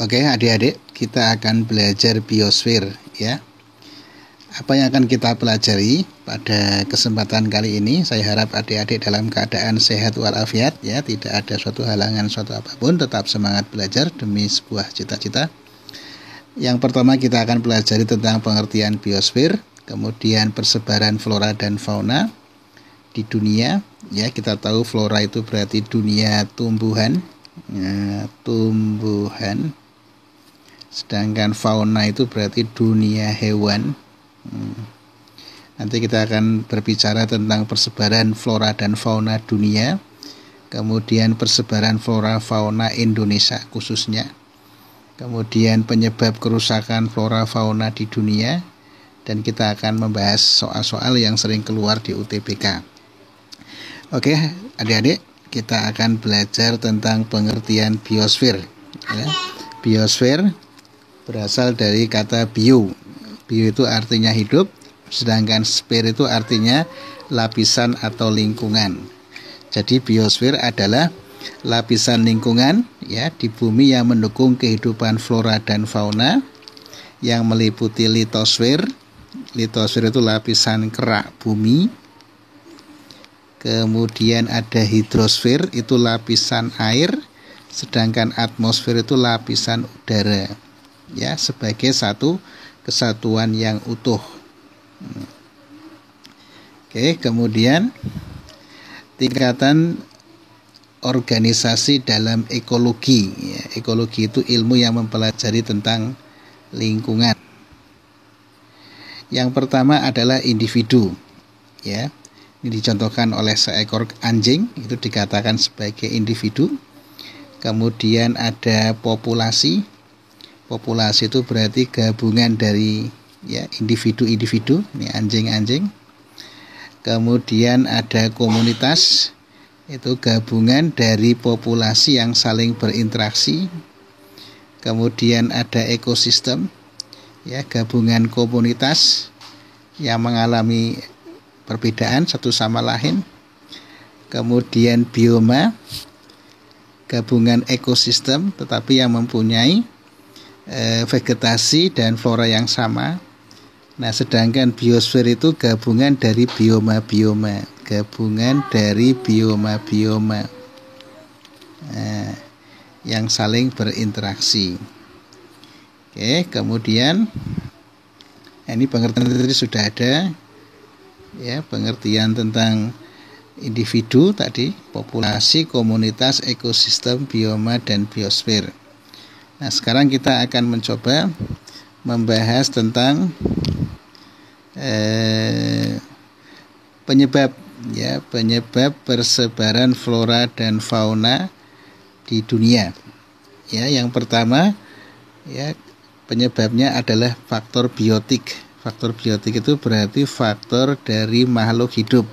Oke, adik-adik, kita akan belajar biosfer ya. Apa yang akan kita pelajari pada kesempatan kali ini? Saya harap adik-adik dalam keadaan sehat walafiat ya, tidak ada suatu halangan suatu apapun, tetap semangat belajar demi sebuah cita-cita. Yang pertama kita akan pelajari tentang pengertian biosfer, kemudian persebaran flora dan fauna di dunia. Ya, kita tahu flora itu berarti dunia tumbuhan, sedangkan fauna itu berarti dunia hewan. Nanti kita akan berbicara tentang persebaran flora dan fauna dunia, kemudian persebaran flora fauna Indonesia khususnya, kemudian penyebab kerusakan flora fauna di dunia, dan kita akan membahas soal-soal yang sering keluar di UTBK. Oke, adik-adik, kita akan belajar tentang pengertian biosfer ya. Biosfer berasal dari kata bio. Bio itu artinya hidup, sedangkan sfer itu artinya lapisan atau lingkungan. Jadi biosfer adalah lapisan lingkungan ya di bumi yang mendukung kehidupan flora dan fauna, yang meliputi litosfer. Litosfer itu lapisan kerak bumi. Kemudian ada hidrosfer, itu lapisan air, sedangkan atmosfer itu lapisan udara. Ya, sebagai satu kesatuan yang utuh. Oke, kemudian tingkatan organisasi dalam ekologi. Ya, ekologi itu ilmu yang mempelajari tentang lingkungan. Yang pertama adalah individu. Ya, ini dicontohkan oleh seekor anjing, itu dikatakan sebagai individu. Kemudian ada populasi. Populasi itu berarti gabungan dari ya individu-individu, ini anjing-anjing. Kemudian ada komunitas, itu gabungan dari populasi yang saling berinteraksi. Kemudian ada ekosistem, ya gabungan komunitas yang mengalami perbedaan satu sama lain. Kemudian bioma, gabungan ekosistem tetapi yang mempunyai vegetasi dan flora yang sama. Nah, sedangkan biosfer itu gabungan dari bioma-bioma, yang saling berinteraksi. Oke, kemudian ini pengertian tadi sudah ada ya, pengertian tentang individu tadi, populasi, komunitas, ekosistem, bioma, dan biosfer. Nah, sekarang kita akan mencoba membahas tentang penyebab persebaran flora dan fauna di dunia. Ya, yang pertama ya, penyebabnya adalah faktor biotik. Faktor biotik itu berarti faktor dari makhluk hidup.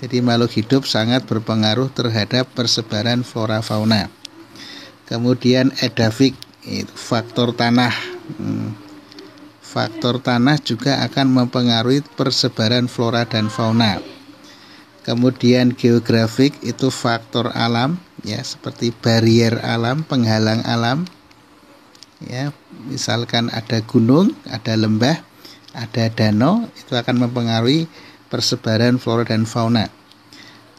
Jadi makhluk hidup sangat berpengaruh terhadap persebaran flora fauna. Kemudian edafik, itu faktor tanah. Faktor tanah juga akan mempengaruhi persebaran flora dan fauna. Kemudian geografik, itu faktor alam ya, seperti barier alam, penghalang alam. Ya, misalkan ada gunung, ada lembah, ada danau, itu akan mempengaruhi persebaran flora dan fauna.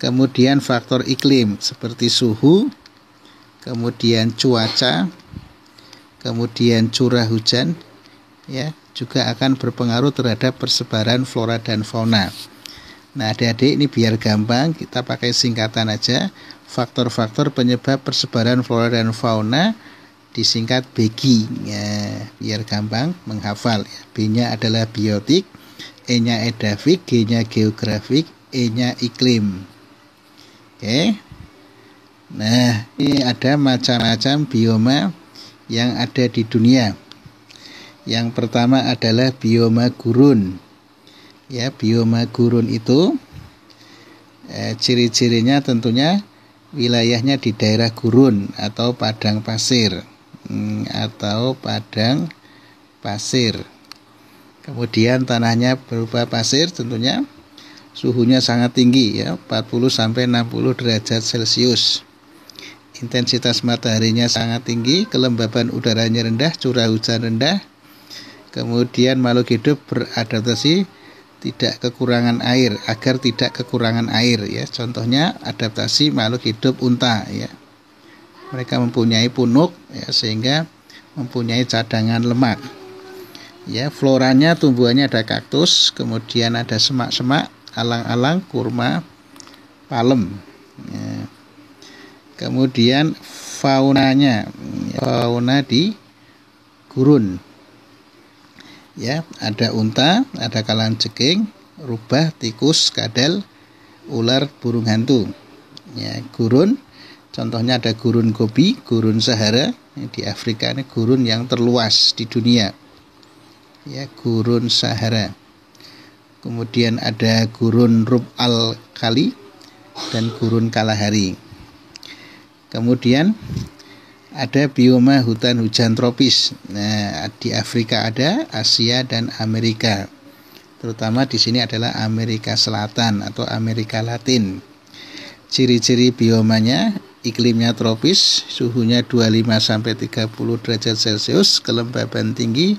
Kemudian faktor iklim seperti suhu, kemudian cuaca, kemudian curah hujan ya, juga akan berpengaruh terhadap persebaran flora dan fauna. Nah, adik-adik, ini biar gampang kita pakai singkatan aja. Faktor-faktor penyebab persebaran flora dan fauna disingkat BEGI ya, biar gampang menghafal ya. B-nya adalah biotik, E-nya edafik, G-nya geografik, E-nya iklim. Oke. Nah, ini ada macam-macam bioma yang ada di dunia. Yang pertama adalah bioma gurun. Ya, bioma gurun itu ciri-cirinya tentunya wilayahnya di daerah gurun atau padang pasir. Kemudian tanahnya berupa pasir, tentunya suhunya sangat tinggi ya, 40 sampai 60 derajat Celcius. intensitas mataharinya sangat tinggi, kelembaban udaranya rendah, curah hujan rendah. Kemudian makhluk hidup beradaptasi tidak kekurangan air, agar tidak kekurangan air ya. Contohnya adaptasi makhluk hidup unta ya. Mereka mempunyai punuk ya, sehingga mempunyai cadangan lemak. Ya, floranya tumbuhannya ada kaktus, kemudian ada semak-semak, alang-alang, kurma, palem. Ya. Kemudian faunanya, fauna di gurun. Ya, ada unta, ada kalajengking, rubah, tikus, kadal, ular, burung hantu. Ya, gurun, contohnya ada gurun Gobi, gurun Sahara. Di Afrika ini gurun yang terluas di dunia. Ya, gurun Sahara. Kemudian ada gurun Rub al-Khali dan gurun Kalahari. Kemudian ada bioma hutan hujan tropis. Nah, di Afrika ada, Asia dan Amerika. Terutama di sini adalah Amerika Selatan atau Amerika Latin. Ciri-ciri biomanya, iklimnya tropis, suhunya 25 sampai 30 derajat Celcius, kelembaban tinggi,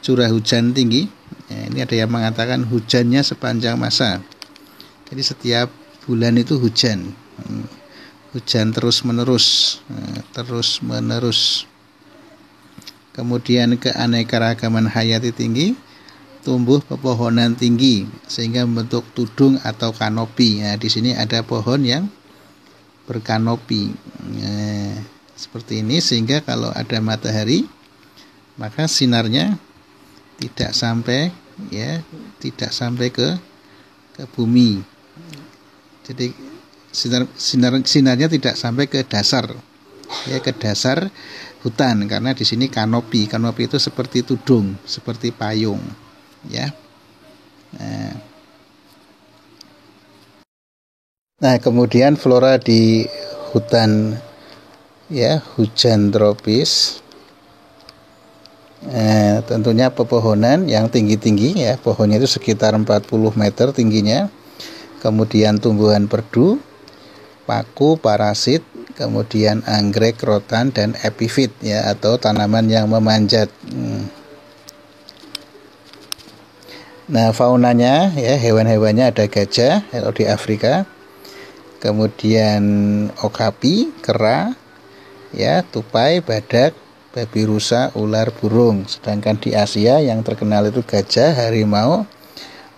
curah hujan tinggi. Nah, ini ada yang mengatakan hujannya sepanjang masa. Jadi setiap bulan itu hujan. Hujan terus-menerus. Kemudian keanekaragaman hayati tinggi, tumbuh pepohonan tinggi sehingga membentuk tudung atau kanopi. Nah, di sini ada pohon yang berkanopi. Nah, seperti ini sehingga kalau ada matahari maka sinarnya tidak sampai ke bumi. Jadi sinarnya tidak sampai ke dasar, ya, ke dasar hutan, karena di sini kanopi itu seperti tudung, seperti payung, ya. Nah, kemudian flora di hutan, ya, hujan tropis. Tentunya pepohonan yang tinggi-tinggi, ya, pohonnya itu sekitar 40 meter tingginya. Kemudian tumbuhan perdu, paku, parasit, kemudian anggrek, rotan, dan epifit, ya, atau tanaman yang memanjat. Nah, faunanya, ya, hewan-hewannya ada gajah kalau di Afrika, kemudian okapi, kera, ya, tupai, badak, babi rusa, ular, burung. Sedangkan di Asia yang terkenal itu gajah, harimau,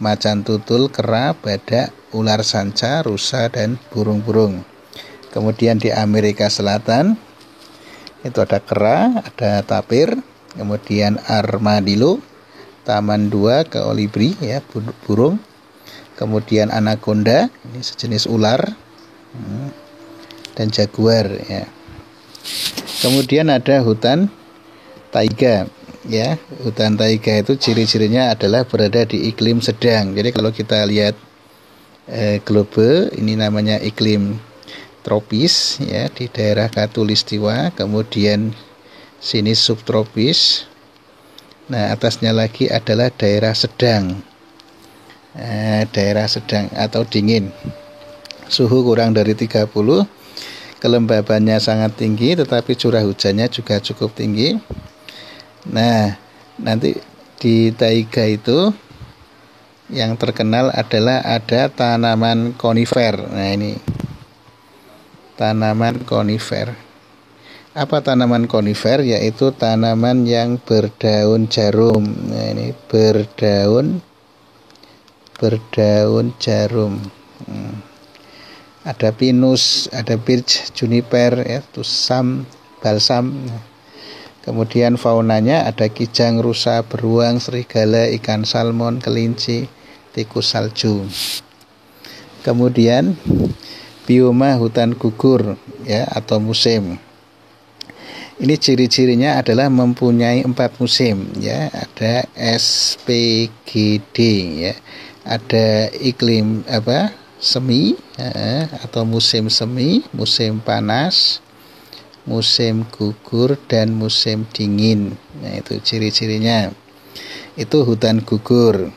macan tutul, kera, badak, ular sanca, rusa, dan burung-burung. Kemudian di Amerika Selatan itu ada kera, ada tapir, kemudian armadillo, taman 2, kolibri, ya, burung. Kemudian anaconda, ini sejenis ular, dan jaguar, ya. Kemudian ada hutan taiga. Ya, hutan taiga itu ciri-cirinya adalah berada di iklim sedang. Jadi kalau kita lihat globe, ini namanya iklim tropis, ya, di daerah Khatulistiwa, kemudian sini subtropis. Nah, atasnya lagi adalah daerah sedang. Daerah sedang atau dingin. Suhu kurang dari 30, kelembabannya sangat tinggi, tetapi curah hujannya juga cukup tinggi. Nah, nanti di taiga itu yang terkenal adalah ada tanaman konifer. Nah, ini tanaman konifer. Apa tanaman konifer? Yaitu tanaman yang berdaun jarum. Nah, ini berdaun jarum. Ada pinus, ada birch, juniper, ya, tusam, balsam. Kemudian faunanya ada kijang, rusa, beruang, serigala, ikan salmon, kelinci, tikus salju. Kemudian bioma hutan gugur, ya, atau musim. Ini ciri-cirinya adalah mempunyai 4 musim, ya. Ada SPGD, ya. Ada iklim semi, atau musim semi, musim panas, musim gugur, dan musim dingin. Nah, itu ciri-cirinya. Itu hutan gugur.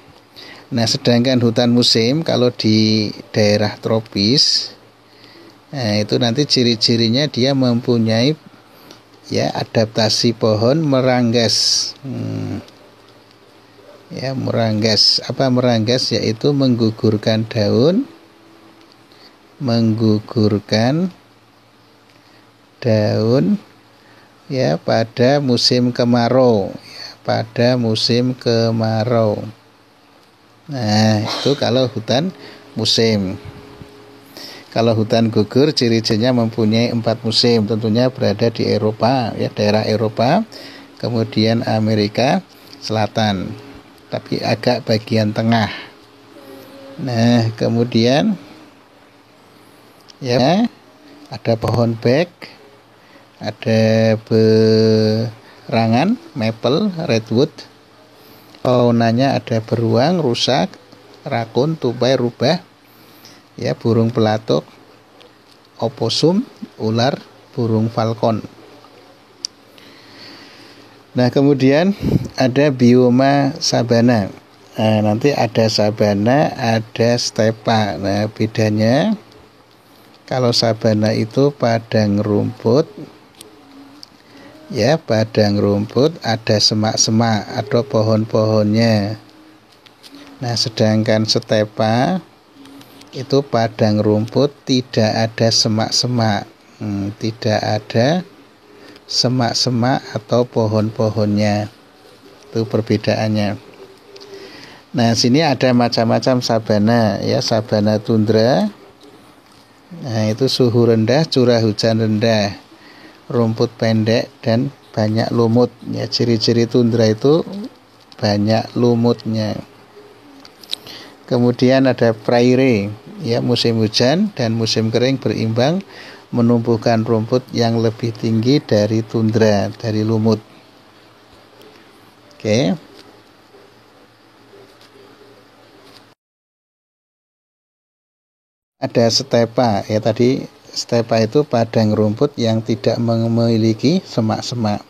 Nah, sedangkan hutan musim kalau di daerah tropis Nah, itu nanti ciri-cirinya dia mempunyai ya adaptasi pohon meranggas. Ya, meranggas. Apa meranggas? Yaitu menggugurkan daun, ya pada musim kemarau, Nah, itu kalau hutan musim. Kalau hutan gugur ciri-cirinya mempunyai 4 musim, tentunya berada di Eropa, ya daerah Eropa, kemudian Amerika Selatan, tapi agak bagian tengah. Nah, kemudian ya ada pohon bek, ada berangan, maple, redwood. Faunanya ada beruang, rusak, rakun, tupai, rubah, ya burung pelatuk, oposum, ular, burung falcon. Nah, kemudian ada bioma sabana. Nah, nanti ada sabana, ada stepa. Nah, bedanya kalau sabana itu padang rumput, ya padang rumput, ada semak-semak, ada pohon-pohonnya. Nah, sedangkan stepa itu padang rumput, tidak ada semak-semak, tidak ada semak-semak atau pohon-pohonnya. Itu perbedaannya. Nah, sini ada macam-macam sabana, ya sabana tundra. Nah, itu suhu rendah, curah hujan rendah, rumput pendek dan banyak lumut. Ya, ciri-ciri tundra itu banyak lumutnya. Kemudian ada prairie, ya musim hujan dan musim kering berimbang, menumbuhkan rumput yang lebih tinggi dari tundra, dari lumut. Oke. Ada stepa, ya tadi stepa itu padang rumput yang tidak memiliki semak-semak.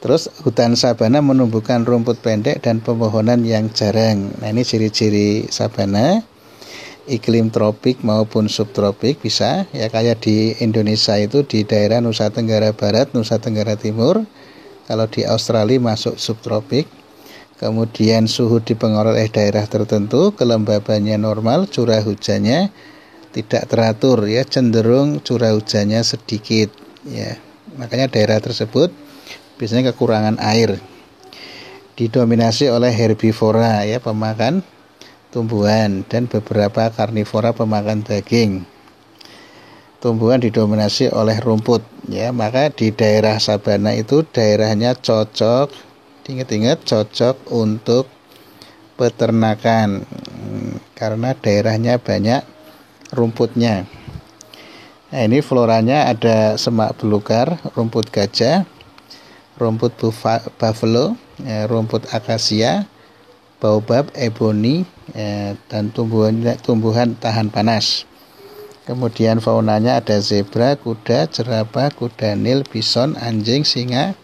Terus hutan sabana menumbuhkan rumput pendek dan pepohonan yang jarang. Nah, ini ciri-ciri sabana. Iklim tropik maupun subtropik bisa, ya kayak di Indonesia itu di daerah Nusa Tenggara Barat, Nusa Tenggara Timur. Kalau di Australia masuk subtropik. Kemudian suhu dipengaruhi oleh daerah tertentu, kelembabannya normal, curah hujannya tidak teratur, ya cenderung curah hujannya sedikit, ya. Makanya daerah tersebut biasanya kekurangan air. Didominasi oleh herbivora, ya pemakan tumbuhan, dan beberapa karnivora pemakan daging. Tumbuhan didominasi oleh rumput, ya. Maka di daerah sabana itu daerahnya cocok, ingat-ingat cocok untuk peternakan karena daerahnya banyak rumputnya. Nah, ini floranya ada semak belukar, rumput gajah, rumput buffalo, rumput akasia, baobab, ebony, dan tumbuhan tahan panas. Kemudian faunanya ada zebra, kuda, jerapah, kuda nil, bison, anjing, singa,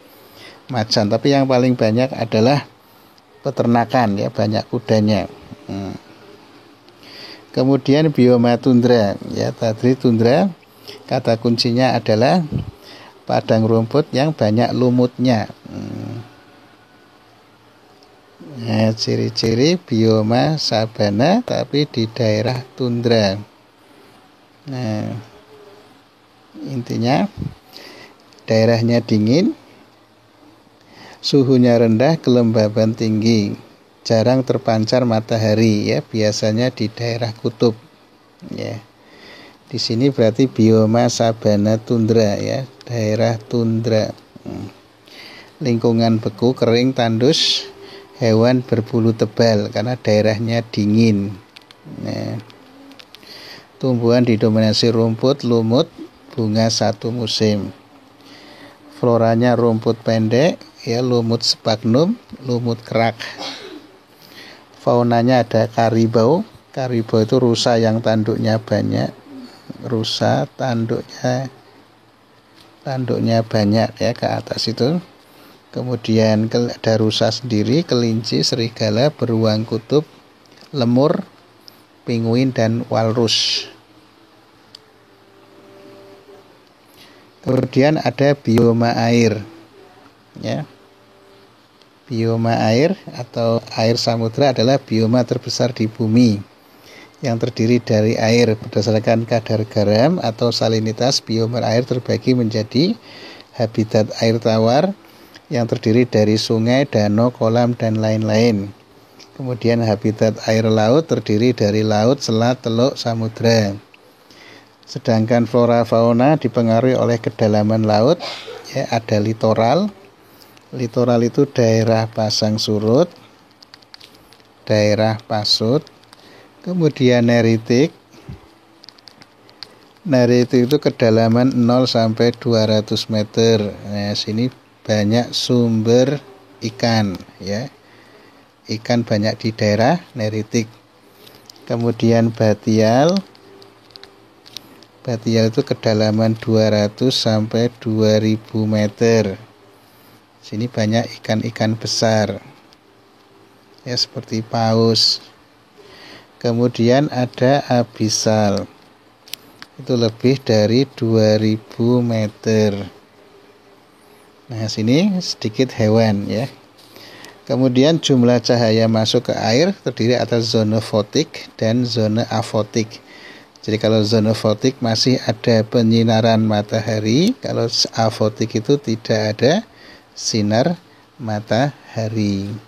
macan. Tapi yang paling banyak adalah peternakan, ya banyak kudanya. Kemudian bioma tundra, ya tadi tundra kata kuncinya adalah padang rumput yang banyak lumutnya. Nah, ciri-ciri bioma sabana tapi di daerah tundra. Nah, intinya daerahnya dingin, suhunya rendah, kelembaban tinggi, jarang terpancar matahari, ya biasanya di daerah kutub, ya. Di sini berarti bioma sabana tundra, ya daerah tundra. Lingkungan beku, kering, tandus, hewan berbulu tebal karena daerahnya dingin. Nah, tumbuhan didominasi rumput, lumut, bunga satu musim. Floranya rumput pendek, ya lumut sphagnum, lumut kerak. Faunanya ada karibau. Karibau itu rusa yang tanduknya banyak. Rusa tanduknya banyak, ya ke atas itu. Kemudian ada rusa sendiri, kelinci, serigala, beruang kutub, lemur, penguin, dan walrus. Kemudian ada bioma air, ya. Bioma air atau air samudra adalah bioma terbesar di bumi yang terdiri dari air. Berdasarkan kadar garam atau salinitas, bioma air terbagi menjadi habitat air tawar yang terdiri dari sungai, danau, kolam, dan lain-lain. Kemudian habitat air laut terdiri dari laut, selat, teluk, samudra. Sedangkan flora fauna dipengaruhi oleh kedalaman laut, ya, ada litoral. Litoral itu daerah pasang surut, daerah pasut. Kemudian neritik. Neritik itu kedalaman 0 sampai 200 meter. Nah, sini banyak sumber ikan, ya. Ikan banyak di daerah neritik. Kemudian batial. Batial itu kedalaman 200 sampai 2000 meter. Sini banyak ikan-ikan besar, ya, seperti paus. Kemudian ada abisal, itu lebih dari 2000 meter. Nah, sini sedikit hewan, ya. Kemudian jumlah cahaya masuk ke air terdiri atas zona fotik dan zona afotik. Jadi kalau zona fotik masih ada penyinaran matahari, kalau afotik itu tidak ada sinar matahari.